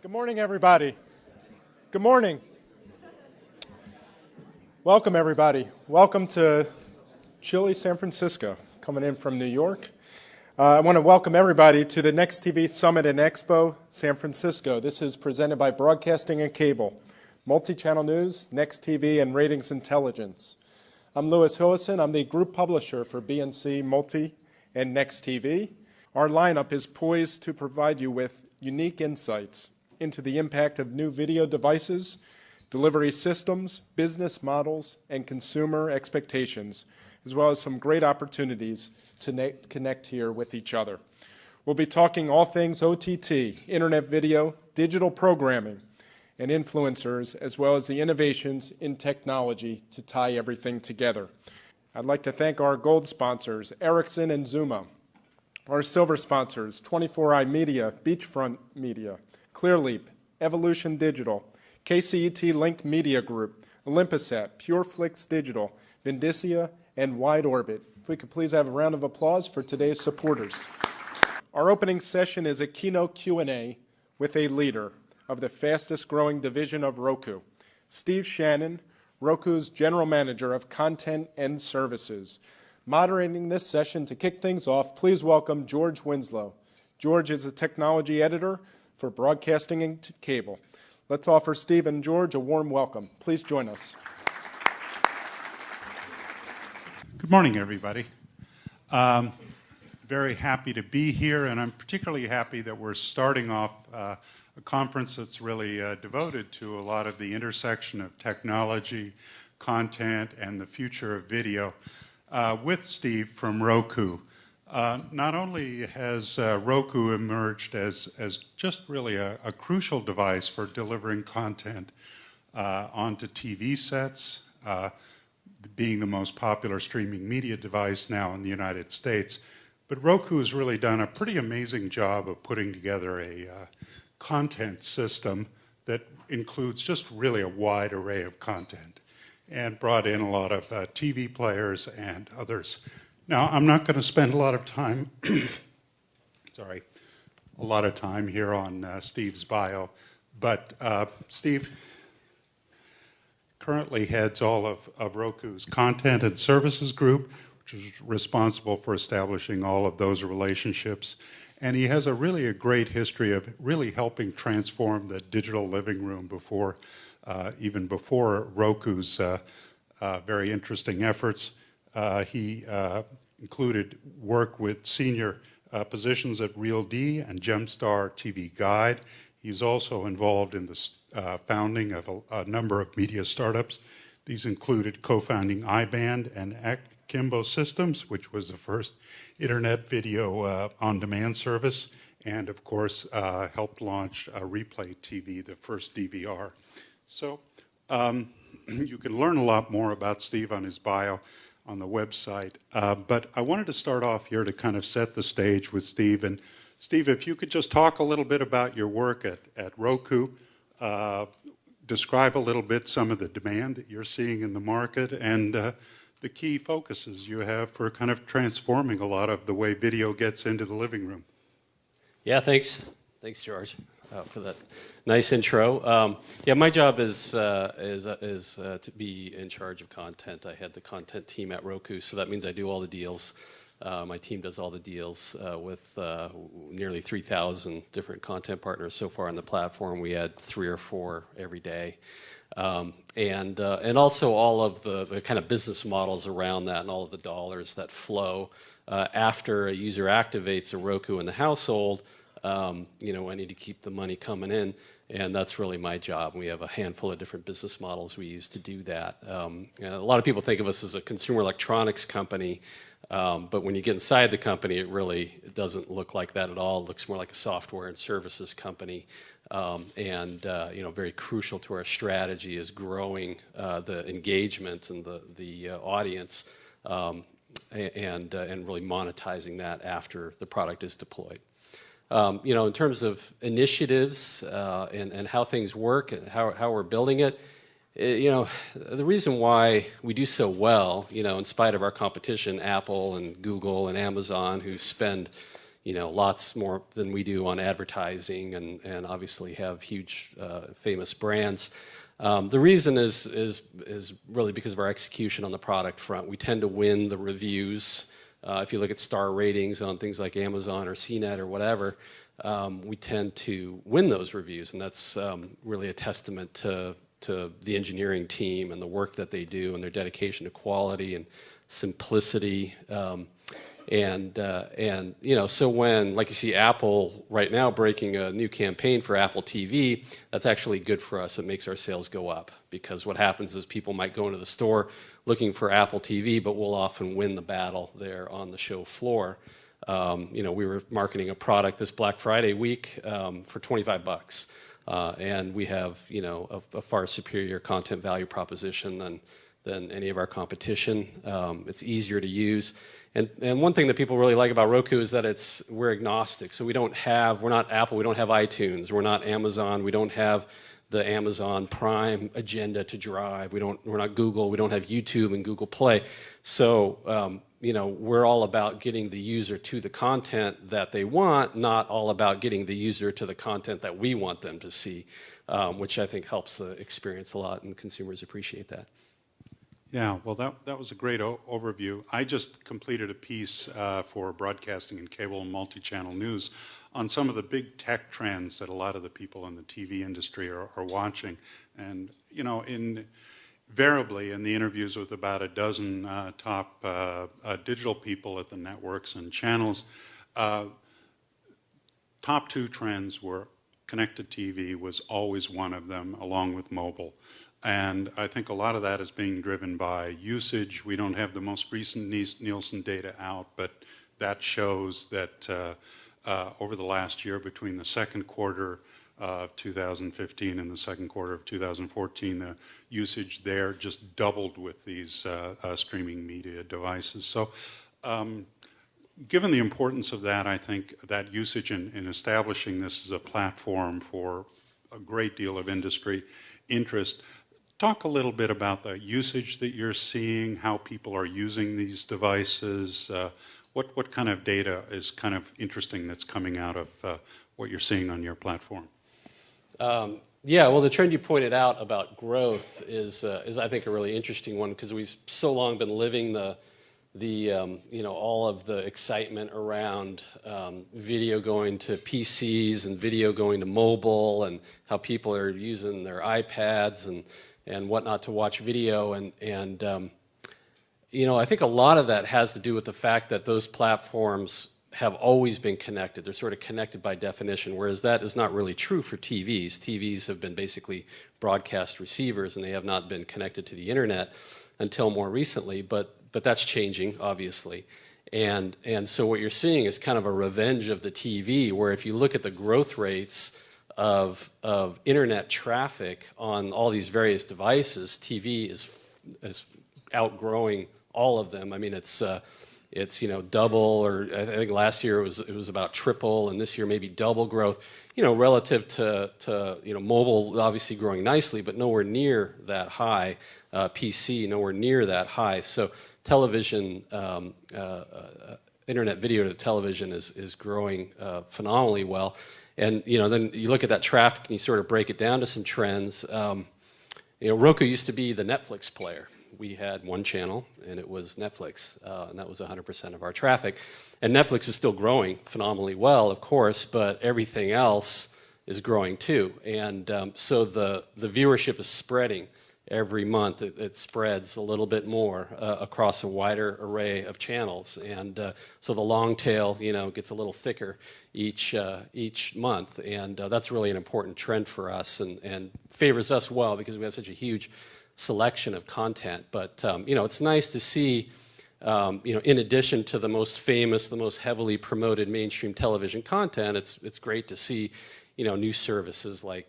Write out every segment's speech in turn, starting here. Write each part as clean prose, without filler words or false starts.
Good morning, everybody. Good morning. Welcome, everybody. Welcome to chilly San Francisco, coming in from New York. I want to welcome everybody to the Next TV Summit and Expo San Francisco. This is presented by Broadcasting and Cable, Multi-Channel News, Next TV, and Ratings Intelligence. I'm Louis Hillison. I'm the group publisher for BNC Multi and Next TV. Our lineup is poised to provide you with unique insights into the impact of new video devices, delivery systems, business models, and consumer expectations, as well as some great opportunities to connect here with each other. We'll be talking all things OTT, internet video, digital programming, and influencers, as well as the innovations in technology to tie everything together. I'd like to thank our gold sponsors, Ericsson and Zumo, our silver sponsors, 24i Media, Beachfront Media, Clearleap, Evolution Digital, KCET Link Media Group, Olympusat, PureFlix Digital, Vindicia, and Wide Orbit. If we could please have a round of applause for today's supporters. Our opening session is a keynote Q&A with a leader of the fastest growing division of Roku, Steve Shannon, Roku's General Manager of Content and Services. Moderating this session to kick things off, please welcome George Winslow. George is a technology editor for Broadcasting and Cable. Let's offer Steve and George a warm welcome. Please join us. Good morning, everybody. Very happy to be here, and I'm particularly happy that we're starting off a conference that's really devoted to a lot of the intersection of technology, content, and the future of video with Steve from Roku. Not only has Roku emerged as just really a crucial device for delivering content onto TV sets, being the most popular streaming media device now in the United States, but Roku has really done a pretty amazing job of putting together a content system that includes just really a wide array of content and brought in a lot of TV players and others. Now, I'm not going to spend a lot of time, here on Steve's bio, but Steve currently heads all of Roku's content and services group, which is responsible for establishing all of those relationships. And he has really a great history of really helping transform the digital living room even before Roku's very interesting efforts. He included work with senior positions at RealD and Gemstar TV Guide. He's also involved in the founding of a number of media startups. These included co-founding iBand and Akimbo Systems, which was the first internet video on-demand service, and of course helped launch Replay TV, the first DVR. So you can learn a lot more about Steve on his bio on the website, but I wanted to start off here to kind of set the stage with Steve. And Steve, if you could just talk a little bit about your work at Roku, describe a little bit some of the demand that you're seeing in the market and the key focuses you have for kind of transforming a lot of the way video gets into the living room. Yeah, thanks. Thanks, George, for that nice intro. Yeah, my job is to be in charge of content. I had the content team at Roku, so that means I do all the deals. My team does all the deals with nearly 3,000 different content partners so far on the platform. We add 3 or 4 every day. And also all of the kind of business models around that and all of the dollars that flow after a user activates a Roku in the household. I need to keep the money coming in, and that's really my job. We have a handful of different business models we use to do that. A lot of people think of us as a consumer electronics company, but when you get inside the company, it doesn't look like that at all. It looks more like a software and services company. Very crucial to our strategy is growing the engagement and the audience, and really monetizing that after the product is deployed. In terms of initiatives and how things work and how we're building it, the reason why we do so well, in spite of our competition, Apple and Google and Amazon, who spend lots more than we do on advertising, and obviously have huge, famous brands. The reason is really because of our execution on the product front. We tend to win the reviews. If you look at star ratings on things like Amazon or CNET or whatever, we tend to win those reviews, and that's really a testament to the engineering team and the work that they do and their dedication to quality and simplicity. So when, like you see Apple right now breaking a new campaign for Apple TV, that's actually good for us. It makes our sales go up, because what happens is people might go into the store looking for Apple TV, but we'll often win the battle there on the show floor. We were marketing a product this Black Friday week for $25, and we have a far superior content value proposition than any of our competition. It's easier to use. And one thing that people really like about Roku is that we're agnostic. So we're not Apple, we don't have iTunes, we're not Amazon, we don't have the Amazon Prime agenda to drive, we're not Google, we don't have YouTube and Google Play. So we're all about getting the user to the content that they want, not all about getting the user to the content that we want them to see, which I think helps the experience a lot, and consumers appreciate that. Yeah, well, that was a great overview. I just completed a piece for Broadcasting and Cable and Multi-Channel News on some of the big tech trends that a lot of the people in the TV industry are watching. And, invariably in the interviews with about a dozen top digital people at the networks and channels, top two trends were connected TV was always one of them, along with mobile. And I think a lot of that is being driven by usage. We don't have the most recent Nielsen data out, but that shows that over the last year, between the second quarter of 2015 and the second quarter of 2014, the usage there just doubled with these streaming media devices. So given the importance of that, I think that usage in establishing this as a platform for a great deal of industry interest. Talk a little bit about the usage that you're seeing, how people are using these devices. What kind of data is kind of interesting that's coming out of what you're seeing on your platform? Yeah, well, the trend you pointed out about growth is I think a really interesting one, because we've so long been living all of the excitement around video going to PCs and video going to mobile, and how people are using their iPads and whatnot to watch video. I think a lot of that has to do with the fact that those platforms have always been connected. They're sort of connected by definition, whereas that is not really true for TVs. TVs have been basically broadcast receivers, and they have not been connected to the internet until more recently, but that's changing, obviously. And so what you're seeing is kind of a revenge of the TV, where if you look at the growth rates of internet traffic on all these various devices, TV is outgrowing all of them. I mean, it's double, or I think last year it was about triple, and this year maybe double growth. Relative to mobile, obviously growing nicely, but nowhere near that high. PC nowhere near that high. So television, internet video to television is growing phenomenally well. And then you look at that traffic and you sort of break it down to some trends. Roku used to be the Netflix player. We had one channel, and it was Netflix, and that was 100% of our traffic. And Netflix is still growing phenomenally well, of course, but everything else is growing too. And so the viewership is spreading every month. It spreads a little bit more across a wider array of channels. And so the long tail, gets a little thicker each month. And that's really an important trend for us, and favors us well, because we have such a huge selection of content. But it's nice to see, in addition to the most famous, the most heavily promoted mainstream television content, it's great to see, new services like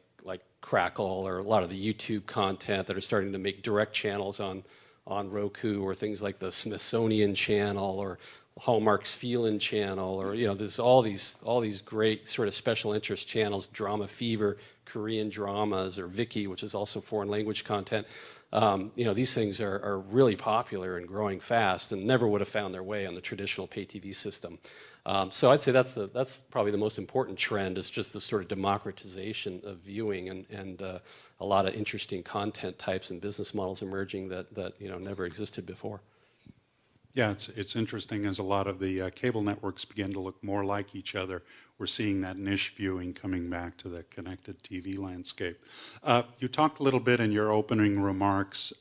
Crackle, or a lot of the YouTube content that are starting to make direct channels on Roku, or things like the Smithsonian Channel, Hallmark's Feelin' channel, or there's all these great sort of special interest channels, Drama Fever, Korean dramas, or Viki, which is also foreign language content. These things are really popular and growing fast, and never would have found their way on the traditional pay TV system. So I'd say that's probably the most important trend, is just the sort of democratization of viewing, and a lot of interesting content types and business models emerging that never existed before. Yeah, it's interesting as a lot of the cable networks begin to look more like each other. We're seeing that niche viewing coming back to the connected TV landscape. You talked a little bit in your opening remarks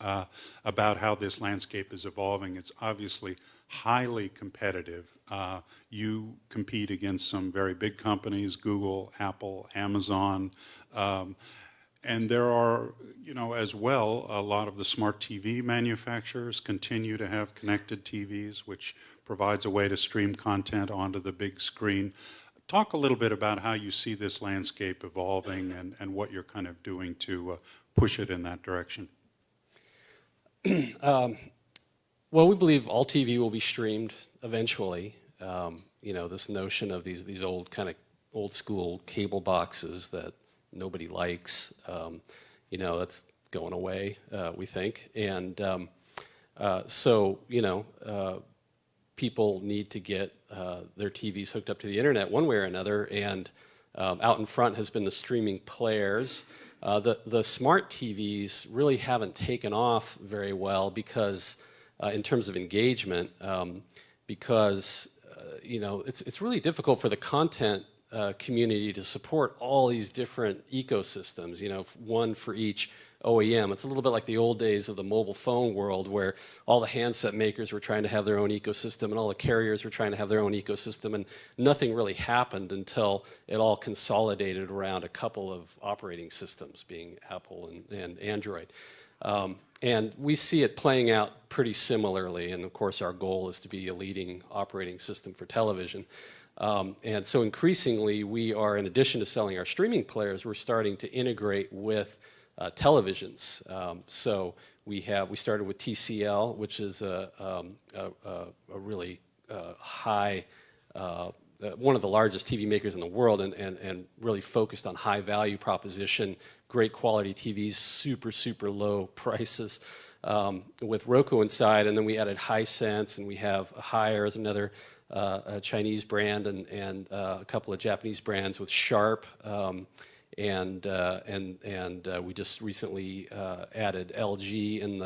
about how this landscape is evolving. It's obviously highly competitive. You compete against some very big companies, Google, Apple, Amazon. And there are, as well, a lot of the smart TV manufacturers continue to have connected TVs, which provides a way to stream content onto the big screen. Talk a little bit about how you see this landscape evolving, and what you're kind of doing to push it in that direction. Well, we believe all TV will be streamed eventually. This notion of these old school cable boxes that nobody likes, that's going away, we think. And so people need to get their TVs hooked up to the internet one way or another, and out in front has been the streaming players. The smart TVs really haven't taken off very well because, in terms of engagement, because it's really difficult for the content community to support all these different ecosystems, one for each OEM. It's a little bit like the old days of the mobile phone world, where all the handset makers were trying to have their own ecosystem, and all the carriers were trying to have their own ecosystem, and nothing really happened until it all consolidated around a couple of operating systems, being Apple and Android. And we see it playing out pretty similarly, and of course our goal is to be a leading operating system for television. And so increasingly we are, in addition to selling our streaming players, we're starting to integrate with televisions. So we started with TCL, which is a really high, one of the largest TV makers in the world, and really focused on high value proposition, great quality TVs, super low prices, with Roku inside. And then we added Hisense, and we have Haier as another a Chinese brand, and a couple of Japanese brands with Sharp, and we just recently added LG in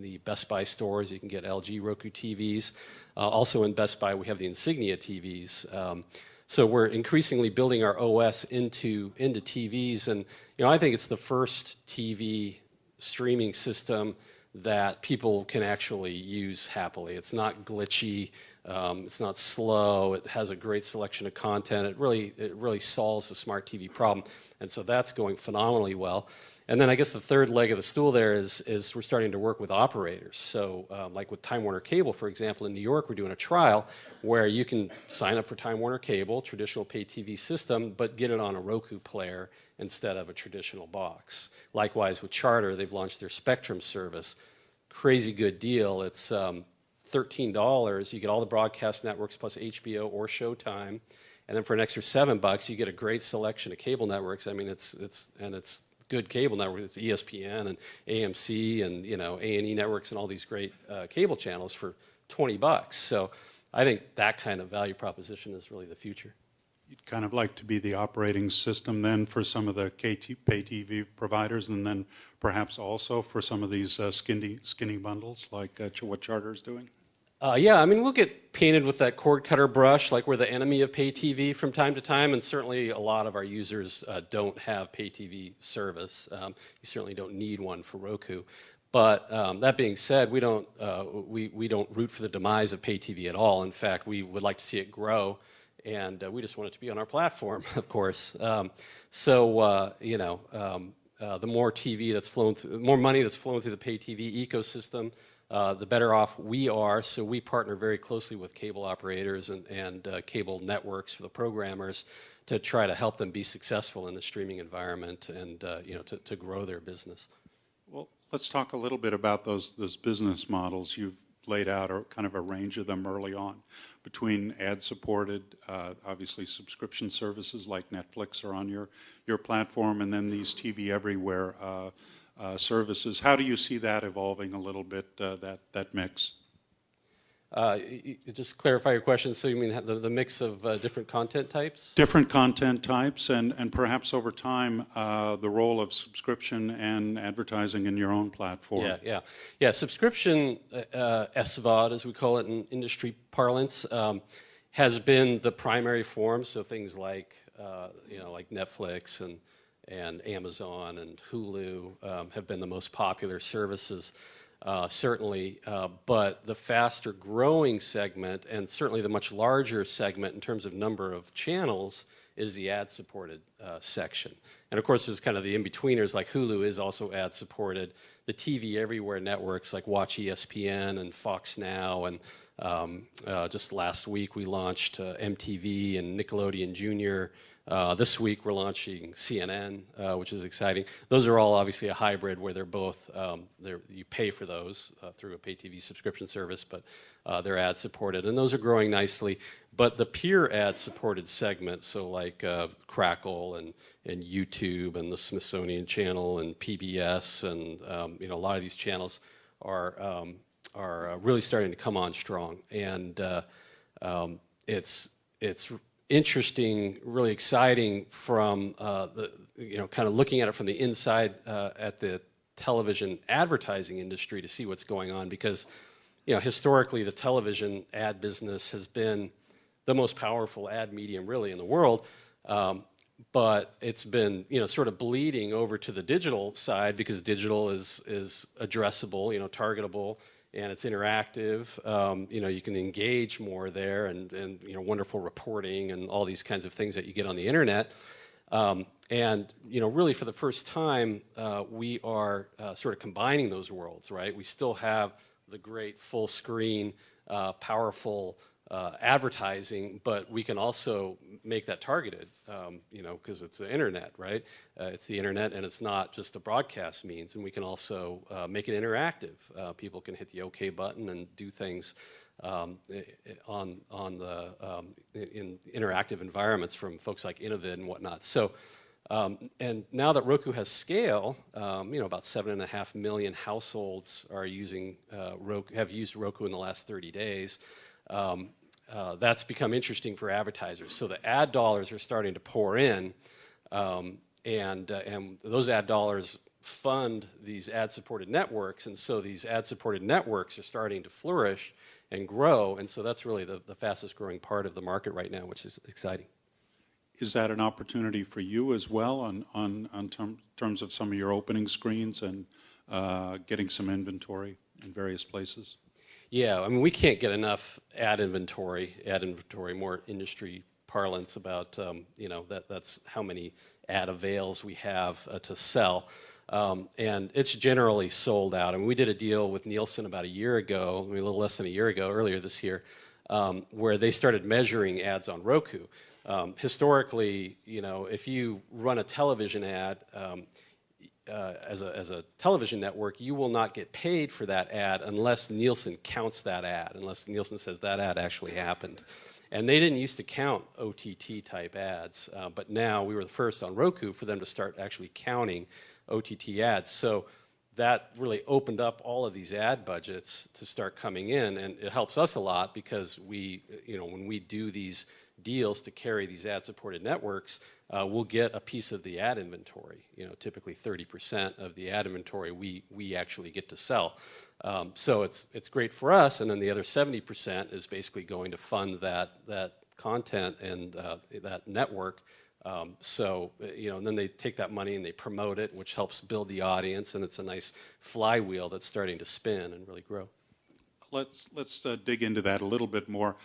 the Best Buy stores. You can get LG Roku TVs. Also in Best Buy, we have the Insignia TVs. So we're increasingly building our OS into TVs, and I think it's the first TV streaming system that people can actually use happily. It's not glitchy. It's not slow. It has a great selection of content. It really solves the smart TV problem, and so that's going phenomenally well. And then I guess the third leg of the stool there is we're starting to work with operators. So like with Time Warner Cable, for example, in New York, we're doing a trial where you can sign up for Time Warner Cable, traditional pay TV system, but get it on a Roku player instead of a traditional box. Likewise with Charter, they've launched their Spectrum service. Crazy good deal. It's $13. You get all the broadcast networks plus HBO or Showtime, and then for an extra $7, you get a great selection of cable networks. I mean, it's good cable networks. It's ESPN and AMC and A&E networks and all these great cable channels for $20. So I think that kind of value proposition is really the future. You'd kind of like to be the operating system then for some of the pay TV providers, and then perhaps also for some of these skinny bundles like what Charter is doing? Yeah, I mean, we'll get painted with that cord cutter brush, like we're the enemy of pay TV from time to time, and certainly a lot of our users don't have pay TV service. You certainly don't need one for Roku. But that being said, we don't root for the demise of pay TV at all. In fact, we would like to see it grow, and we just want it to be on our platform, of course. The more TV that's flown through, the more money that's flowing through the pay TV ecosystem, the better off we are. So we partner very closely with cable operators and cable networks for the programmers to try to help them be successful in the streaming environment and to grow their business. Well, let's talk a little bit about those business models. You've laid out a kind of a range of them early on, between ad-supported, obviously subscription services like Netflix are on your platform, and then these TV Everywhere services. How do you see that evolving a little bit, that mix? Just clarify your question. So you mean the mix of different content types? Different content types, and perhaps over time, the role of subscription and advertising in your own platform. Yeah. Subscription, SVOD, as we call it in industry parlance, has been the primary form. So things like, like Netflix and Amazon and Hulu have been the most popular services. Certainly, but the faster growing segment, and certainly the much larger segment in terms of number of channels, is the ad-supported section. And of course, there's kind of the in-betweeners, like Hulu is also ad-supported. The TV Everywhere networks like Watch ESPN and Fox Now, and just last week we launched MTV and Nickelodeon Junior. This week we're launching CNN, which is exciting. Those are all obviously a hybrid where they're both, you pay for those through a pay TV subscription service, but they're ad supported, and those are growing nicely. But the pure ad supported segment, so like Crackle and YouTube and the Smithsonian Channel and PBS and a lot of these channels are really starting to come on strong, and it's interesting, really exciting from kind of looking at it from the inside at the television advertising industry to see what's going on, because historically the television ad business has been the most powerful ad medium really in the world, but it's been sort of bleeding over to the digital side, because digital is addressable, targetable, and it's interactive. You can engage more there, and wonderful reporting and all these kinds of things that you get on the internet. And really for the first time, we are sort of combining those worlds, right? We still have the great full screen, powerful advertising, but we can also make that targeted, because it's the internet, right? It's the internet, and it's not just a broadcast means, and we can also make it interactive. People can hit the OK button and do things in interactive environments from folks like Innovid and whatnot. So, and now that Roku has scale, about 7.5 million households are using have used Roku in the last 30 days. That's become interesting for advertisers. So the ad dollars are starting to pour in, and those ad dollars fund these ad-supported networks, and so these ad-supported networks are starting to flourish and grow, and so that's really the fastest growing part of the market right now, which is exciting. Is that an opportunity for you as well on terms of some of your opening screens and getting some inventory in various places? Yeah, I mean, we can't get enough ad inventory, more industry parlance about, that's how many ad avails we have to sell. And it's generally sold out. I mean, we did a deal with Nielsen about a year ago, a little less than a year ago, earlier this year, where they started measuring ads on Roku. Historically, if you run a television ad, as a television network, you will not get paid for that ad unless Nielsen counts that ad, unless Nielsen says that ad actually happened. And they didn't used to count OTT type ads, but now we were the first on Roku for them to start actually counting OTT ads. So that really opened up all of these ad budgets to start coming in, and it helps us a lot because we, when we do these deals to carry these ad-supported networks, we'll get a piece of the ad inventory. Typically 30% of the ad inventory we actually get to sell. So it's great for us, and then the other 70% is basically going to fund that content and that network. And then they take that money and they promote it, which helps build the audience, and it's a nice flywheel that's starting to spin and really grow. Let's dig into that a little bit more.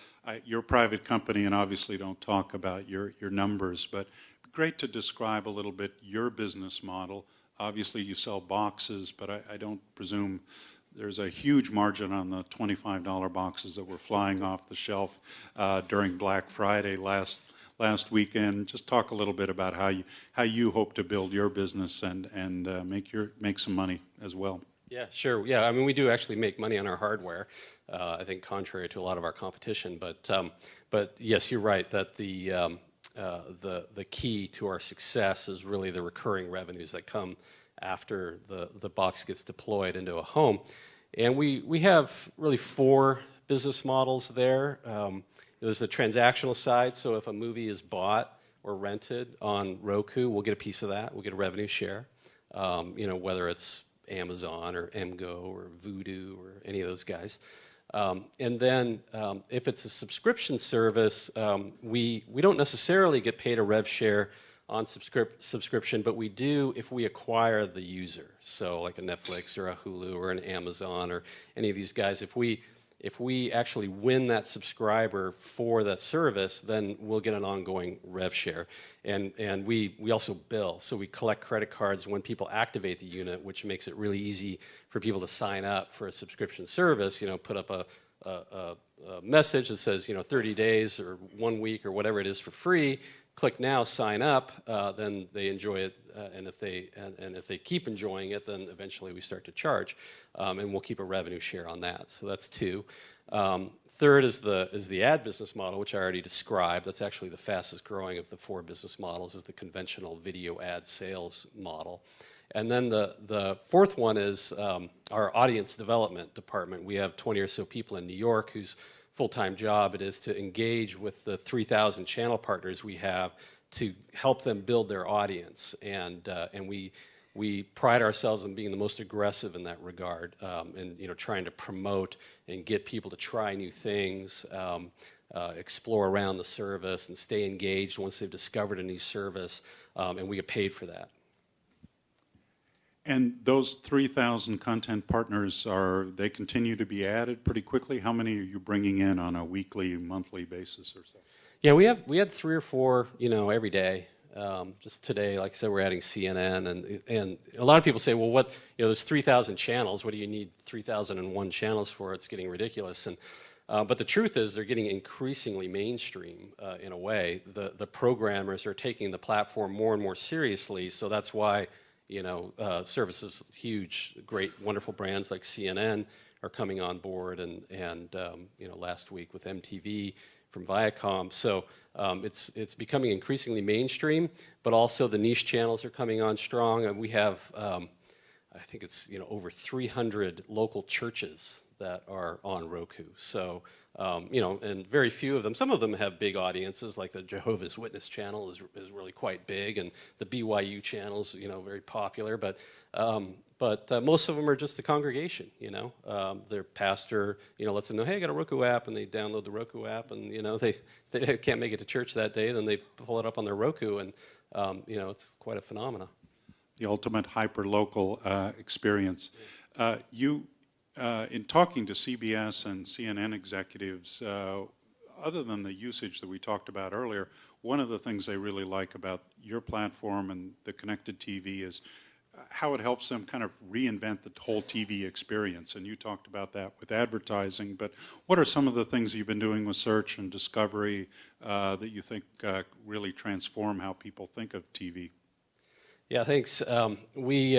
You're a private company and obviously don't talk about your numbers, but great to describe a little bit your business model. Obviously you sell boxes, but I don't presume there's a huge margin on the $25 boxes that were flying off the shelf during Black Friday last weekend. Just talk a little bit about how you hope to build your business and make some money as well. Yeah, sure. Yeah, I mean, we do actually make money on our hardware. I think contrary to a lot of our competition, but yes, you're right that the key to our success is really the recurring revenues that come after the box gets deployed into a home, and we have really four business models there. There's the transactional side, so if a movie is bought or rented on Roku, we'll get a piece of that. We'll get a revenue share. Whether it's Amazon or MGO or Vudu or any of those guys. And then if it's a subscription service, we don't necessarily get paid a rev share on subscription, but we do if we acquire the user. So like a Netflix or a Hulu or an Amazon or any of these guys, if we actually win that subscriber for that service, then we'll get an ongoing rev share. And we also bill. So we collect credit cards when people activate the unit, which makes it really easy for people to sign up for a subscription service, put up a message that says, 30 days or 1 week or whatever it is for free. Click now, sign up, then they enjoy it, and if they keep enjoying it, then eventually we start to charge, and we'll keep a revenue share on that. So that's two. Third is the ad business model, which I already described. That's actually the fastest growing of the four business models, is the conventional video ad sales model. And then the fourth one is our audience development department. We have 20 or so people in New York whose full-time job it is to engage with the 3,000 channel partners we have to help them build their audience. And we pride ourselves on being the most aggressive in that regard, and trying to promote and get people to try new things, explore around the service, and stay engaged once they've discovered a new service, and we get paid for that. And those 3,000 content partners, they continue to be added pretty quickly? How many are you bringing in on a weekly, monthly basis or so? Yeah, we had 3 or 4, every day. Just today, like I said, we're adding CNN, and a lot of people say, well, there's 3,000 channels. What do you need 3,001 channels for? It's getting ridiculous. But the truth is, they're getting increasingly mainstream in a way. The programmers are taking the platform more and more seriously, so that's why services, huge, great, wonderful brands like CNN are coming on board, and last week with MTV from Viacom. So it's becoming increasingly mainstream, but also the niche channels are coming on strong. And we have, I think it's over 300 local churches that are on Roku. So and very few of them. Some of them have big audiences, like the Jehovah's Witness channel is really quite big, and the BYU channel's very popular. But most of them are just the congregation. Their pastor lets them know, hey, I got a Roku app, and they download the Roku app, and they can't make it to church that day, then they pull it up on their Roku, and it's quite a phenomenon. The ultimate hyper-local experience. In talking to CBS and CNN executives, other than the usage that we talked about earlier, one of the things they really like about your platform and the connected TV is how it helps them kind of reinvent the whole TV experience. And you talked about that with advertising, but what are some of the things you've been doing with search and discovery that you think really transform how people think of TV? Yeah, thanks. We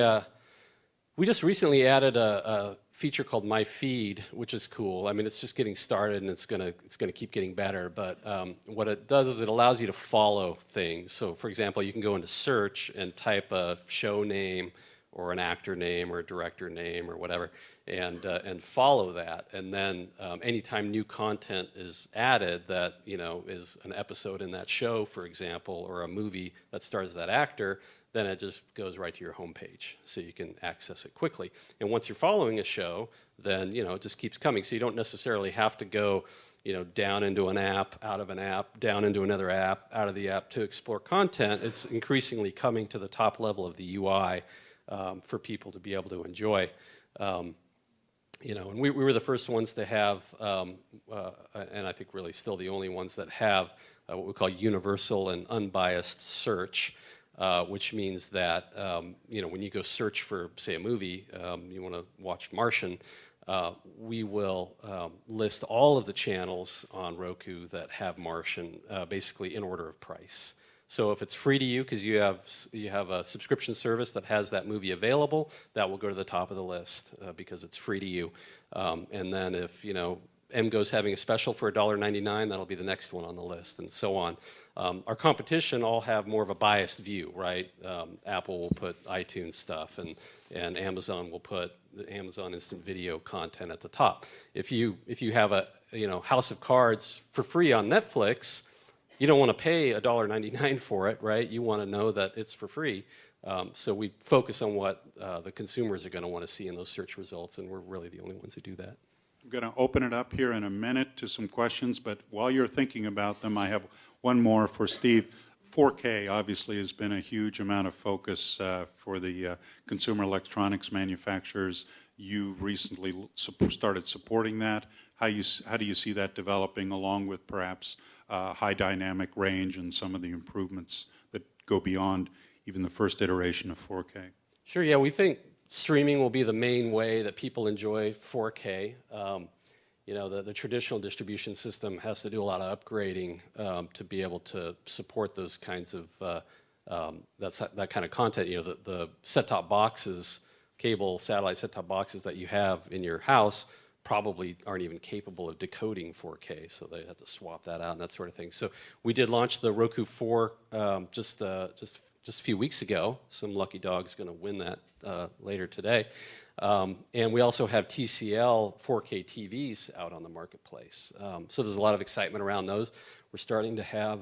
just recently added a feature called My Feed, which is cool. I mean, it's just getting started, and it's gonna keep getting better. But what it does is it allows you to follow things. So, for example, you can go into search and type a show name or an actor name or a director name or whatever, and follow that. And then anytime new content is added that is an episode in that show, for example, or a movie that stars that actor, then it just goes right to your homepage, so you can access it quickly. And once you're following a show, then it just keeps coming. So you don't necessarily have to go down into an app, out of an app, down into another app, out of the app to explore content. It's increasingly coming to the top level of the UI for people to be able to enjoy. And we were the first ones to have, and I think really still the only ones that have what we call universal and unbiased search. Which means that when you go search for, say, a movie, you want to watch Martian, we will list all of the channels on Roku that have Martian, basically in order of price. So if it's free to you because you have a subscription service that has that movie available, that will go to the top of the list because it's free to you. And then if MGO's having a special for $1.99, that'll be the next one on the list, and so on. Our competition all have more of a biased view, right? Apple will put iTunes stuff, and Amazon will put the Amazon Instant Video content at the top. If you have a House of Cards for free on Netflix, you don't want to pay $1.99 for it, right? You want to know that it's for free. So we focus on what the consumers are going to want to see in those search results, and we're really the only ones who do that. I'm going to open it up here in a minute to some questions, but while you're thinking about them, I have one more for Steve. 4K obviously has been a huge amount of focus for the consumer electronics manufacturers. You recently started supporting that. How do you see that developing, along with perhaps high dynamic range and some of the improvements that go beyond even the first iteration of 4K? Sure, yeah, we think streaming will be the main way that people enjoy 4K. The traditional distribution system has to do a lot of upgrading to be able to support those kinds of that kind of content. The set-top boxes, cable, satellite set-top boxes that you have in your house probably aren't even capable of decoding 4K, so they have to swap that out and that sort of thing. So we did launch the Roku 4 just a few weeks ago. Some lucky dog's going to win that later today. And we also have TCL 4K TVs out on the marketplace. So there's a lot of excitement around those. We're starting to have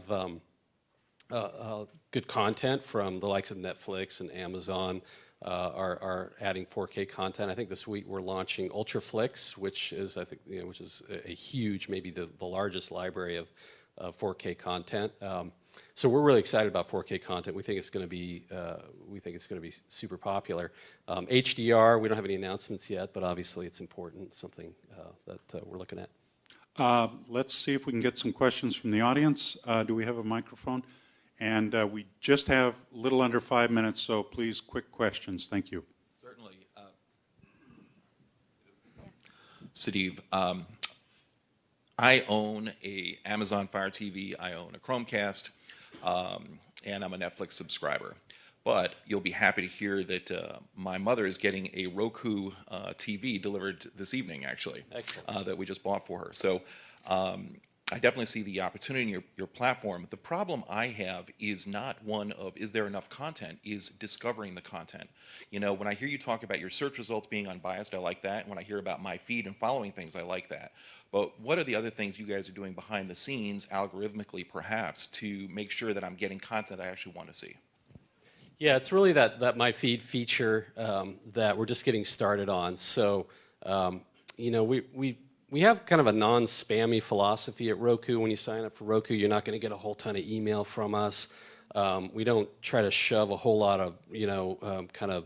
good content from the likes of Netflix and Amazon are adding 4K content. I think this week we're launching Ultraflix, which is a huge, maybe the largest library of 4K content. So we're really excited about 4K content. We think it's going to be super popular. HDR, we don't have any announcements yet, but obviously it's important. It's something that we're looking at. Let's see if we can get some questions from the audience. Do we have a microphone? And we just have a little under 5 minutes, so please, quick questions. Thank you. Certainly. Steve, I own a Amazon Fire TV, I own a Chromecast, and I'm a Netflix subscriber. But you'll be happy to hear that my mother is getting a Roku TV delivered this evening, actually, that we just bought for her. So I definitely see the opportunity in your platform. The problem I have is not one of, is there enough content, is discovering the content. When I hear you talk about your search results being unbiased, I like that. When I hear about my feed and following things, I like that. But what are the other things you guys are doing behind the scenes, algorithmically perhaps, to make sure that I'm getting content I actually want to see? Yeah, it's really that My Feed feature that we're just getting started on. So, we have kind of a non-spammy philosophy at Roku. When you sign up for Roku, you're not going to get a whole ton of email from us. We don't try to shove a whole lot of, kind of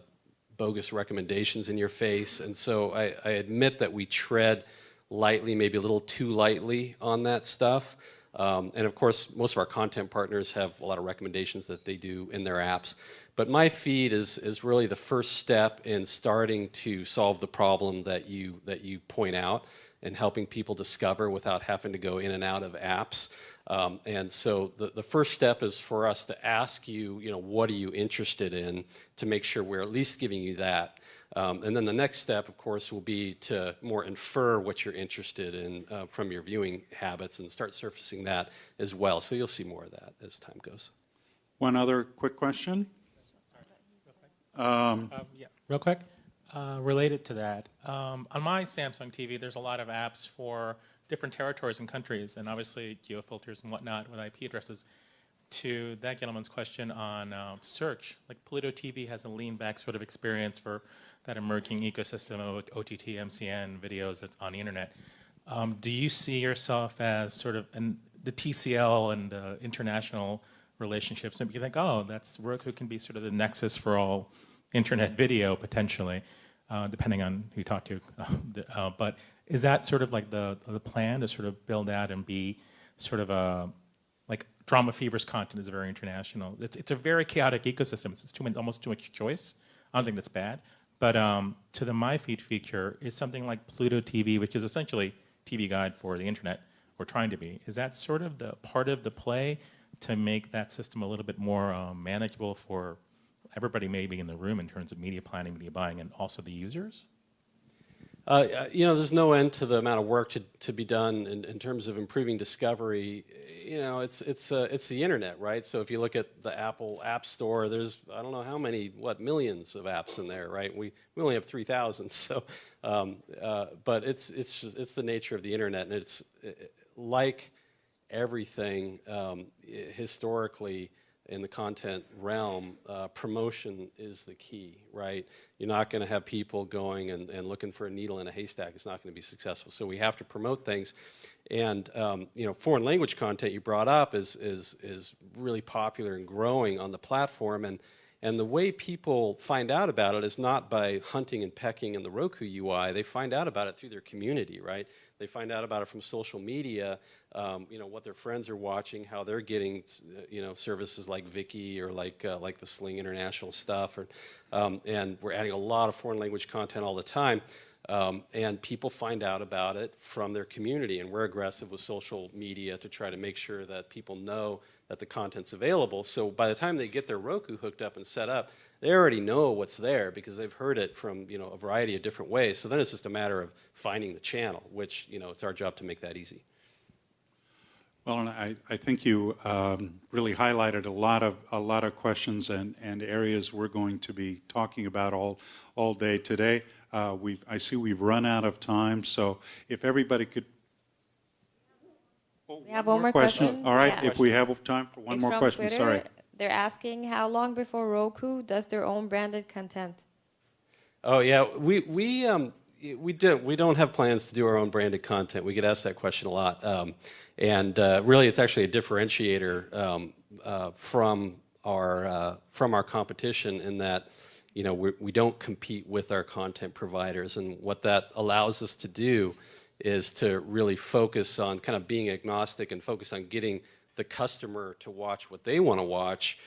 bogus recommendations in your face. And so I admit that we tread lightly, maybe a little too lightly on that stuff. And of course, most of our content partners have a lot of recommendations that they do in their apps. But My Feed is really the first step in starting to solve the problem that you point out, and helping people discover without having to go in and out of apps. And so the first step is for us to ask you, what are you interested in, to make sure we're at least giving you that. And then the next step, of course, will be to more infer what you're interested in from your viewing habits and start surfacing that as well. So you'll see more of that as time goes. One other quick question. Yeah, real quick. Related to that, on my Samsung TV, there's a lot of apps for different territories and countries, and obviously geofilters and whatnot with IP addresses. To that gentleman's question on search, like Pluto TV has a lean-back sort of experience for that emerging ecosystem of OTT, MCN videos that's on the internet. Do you see yourself as sort of the TCL and international relationships? Maybe you think, oh, Roku can be sort of the nexus for all internet video potentially. Depending on who you talk to. But is that sort of like the plan to sort of build out and be sort of like Drama Fever's content is very international. It's a very chaotic ecosystem. It's almost too much choice. I don't think that's bad. But to the My Feed feature, it's something like Pluto TV, which is essentially TV guide for the internet, or trying to be. Is that sort of the part of the play to make that system a little bit more manageable for everybody maybe in the room in terms of media planning, media buying, and also the users? There's no end to the amount of work to be done in terms of improving discovery. It's the internet, right? So if you look at the Apple App Store, there's I don't know how many, millions of apps in there, right? We only have 3,000. So, but it's the nature of the internet, and it's like everything historically. In the content realm, promotion is the key, right? You're not going to have people going and looking for a needle in a haystack. It's not going to be successful. So we have to promote things. And, foreign language content you brought up is really popular and growing on the platform. And the way people find out about it is not by hunting and pecking in the Roku UI. They find out about it through their community, right? They find out about it from social media, what their friends are watching, how they're getting, services like Viki or like the Sling International stuff. And we're adding a lot of foreign language content all the time. And people find out about it from their community. And we're aggressive with social media to try to make sure that people know that the content's available. So by the time they get their Roku hooked up and set up, they already know what's there because they've heard it from a variety of different ways. So then it's just a matter of finding the channel, which it's our job to make that easy. Well, and I think you really highlighted a lot of questions and areas we're going to be talking about all day today. I see we've run out of time, so if everybody could. We have one more question. All right, Yeah. if we have time for one It's more from question, Twitter. sorry. They're asking how long before Roku does their own branded content? Oh yeah, we don't have plans to do our own branded content. We get asked that question a lot, and really, it's actually a differentiator from our competition in that we don't compete with our content providers, and what that allows us to do is to really focus on kind of being agnostic and focus on getting the customer to watch what they want to watch,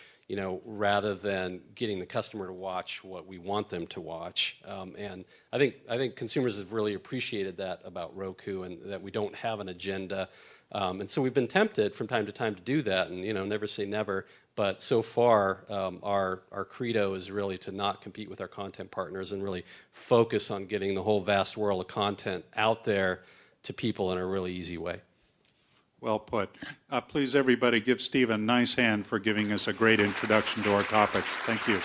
rather than getting the customer to watch what we want them to watch. And I think consumers have really appreciated that about Roku, and that we don't have an agenda. And so we've been tempted from time to do that, and never say never. But so far, our credo is really to not compete with our content partners and really focus on getting the whole vast world of content out there to people in a really easy way. Well put. Please, everybody, give Steve a nice hand for giving us a great introduction to our topics. Thank you.